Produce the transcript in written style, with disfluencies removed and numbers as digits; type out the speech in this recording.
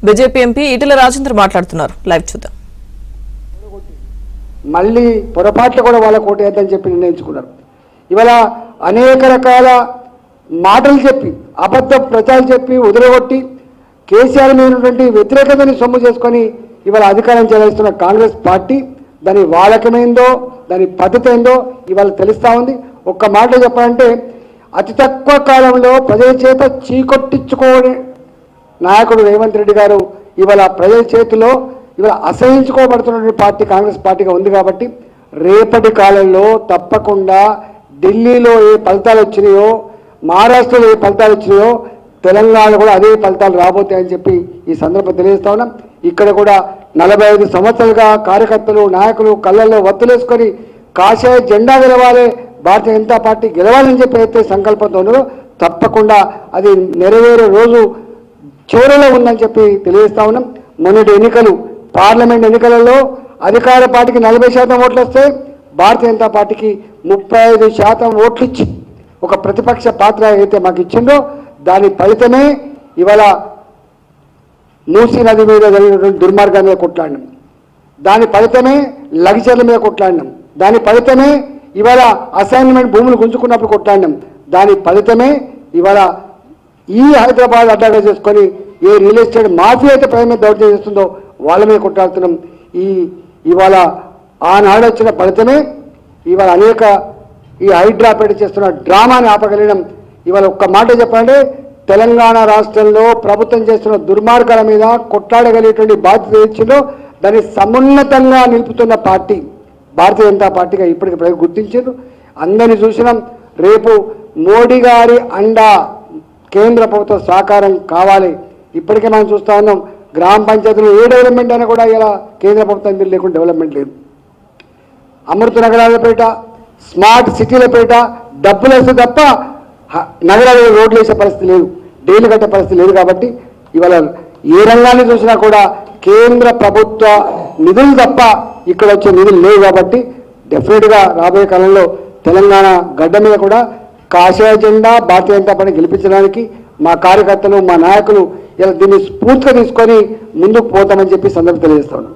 BJP MP Etela Rajender మాట్లాడుతున్నారు. Live చూద్దాం. మళ్ళీ పొరపాట్లు కూడా వాళ్ళ కోట వేద్దని చెప్పి నిర్ణయించుకున్నారు. ఇవాళ అనేక రకాల మాటలు చెప్పి అబద్ధ ప్రచారం చెప్పి వదిలగొట్టి కేసీఆర్ మీద ఉన్నటువంటి వ్యతిరేకతని సొమ్ము చేసుకొని ఇవాళ అధికారం చెలాయిస్తున్న కాంగ్రెస్ పార్టీ దాని వాలకమైందో దాని పద్ధతి ఏందో ఇవాళ తెలుస్తూ ఉంది. ఒక్క మాట చెప్పాలంటే అతి తక్కువ కాలంలో ప్రజల చేత చీకొట్టించుకోని నాయకుడు రేవంత్ రెడ్డి గారు ఇవాళ ప్రజల చేతిలో ఇవాళ అసహించుకోబడుతున్న పార్టీ కాంగ్రెస్ పార్టీగా ఉంది. కాబట్టి రేపటి కాలంలో తప్పకుండా ఢిల్లీలో ఏ ఫలితాలు వచ్చినాయో, మహారాష్ట్రలో ఏ ఫలితాలు వచ్చినాయో తెలంగాణలో కూడా అదే ఫలితాలు రాబోతాయని చెప్పి ఈ సందర్భం తెలియజేస్తా ఉన్నాం. ఇక్కడ కూడా 45 సంవత్సరాలుగా కార్యకర్తలు నాయకులు కళ్ళల్లో వత్తులేసుకొని కాషాయ జెండా గెలవాలి, భారతీయ జనతా పార్టీ గెలవాలని చెప్పి అయితే సంకల్పంతో ఉన్నదో తప్పకుండా అది నెరవేరే రోజు చివరిలో ఉందని చెప్పి తెలియజేస్తా ఉన్నాం. మొన్నటి ఎన్నికలు పార్లమెంట్ ఎన్నికలలో అధికార పార్టీకి 40% ఓట్లు వస్తే భారతీయ జనతా పార్టీకి 35% ఓట్లు ఇచ్చి ఒక ప్రతిపక్ష పాత్ర అయితే మాకు ఇచ్చిందో దాని ఫలితమే ఇవాళ మూసీ నది మీద జరిగినటువంటి దుర్మార్గం మీద కొట్లాడినాం, దాని ఫలితమే లగిచర్ల మీద కొట్లాడినాం, దాని ఫలితమే ఇవాళ అసైన్మెంట్ భూములు గుంజుకున్నప్పుడు కొట్లాడినాం, దాని ఫలితమే ఇవాళ ఈ హైదరాబాద్ అడ్డాగా చేసుకొని ఏ రియల్ ఎస్టేట్ మాఫియా అయితే ప్రజల మీద దౌర్జన్యం చేస్తుందో వాళ్ళ మీద కొట్లాడుతున్నాం. ఇవాళ ఆనాడు వచ్చిన ఫలితమే ఇవాళ అనేక ఈ హైడ్రాపేట చేస్తున్న డ్రామాని ఆపగలిగినాం. ఇవాళ ఒక్క మాట చెప్పాలంటే తెలంగాణ రాష్ట్రంలో ప్రభుత్వం చేస్తున్న దుర్మార్గాల మీద కొట్లాడగలిగేటువంటి బాధ్యత ఇచ్చిందో దాన్ని సమున్నతంగా నిలుపుతున్న పార్టీ భారతీయ జనతా పార్టీగా ఇప్పటికి ప్రజలు గుర్తించారు. అందరినీ చూసినాం. రేపు మోడీ గారి అండా కేంద్ర ప్రభుత్వ సహకారం కావాలి. ఇప్పటికే మనం చూస్తా ఉన్నాం గ్రామ పంచాయతీలో ఏ డెవలప్మెంట్ అయినా కూడా ఇలా కేంద్ర ప్రభుత్వం లేకుండా డెవలప్మెంట్ లేదు. అమృత నగరాలపేట స్మార్ట్ సిటీలపేట డబ్బులు వేస్తే తప్ప నగరాలలో రోడ్లు వేసే పరిస్థితి లేదు, డైలీ కట్టే పరిస్థితి లేదు. కాబట్టి ఇవాళ ఏ రంగాన్ని చూసినా కూడా కేంద్ర ప్రభుత్వ నిధులు తప్ప ఇక్కడ వచ్చే నిధులు లేవు. కాబట్టి డెఫినెట్గా రాబోయే కాలంలో తెలంగాణ గడ్డ మీద కూడా కాషాయ జెండా భారతీయ జనతా పార్టీ గెలిపించడానికి మా కార్యకర్తలు మా నాయకులు ఇలా దీన్ని స్ఫూర్తిగా తీసుకొని ముందుకు పోతామని చెప్పి సందర్భం తెలియజేస్తా ఉన్నాం.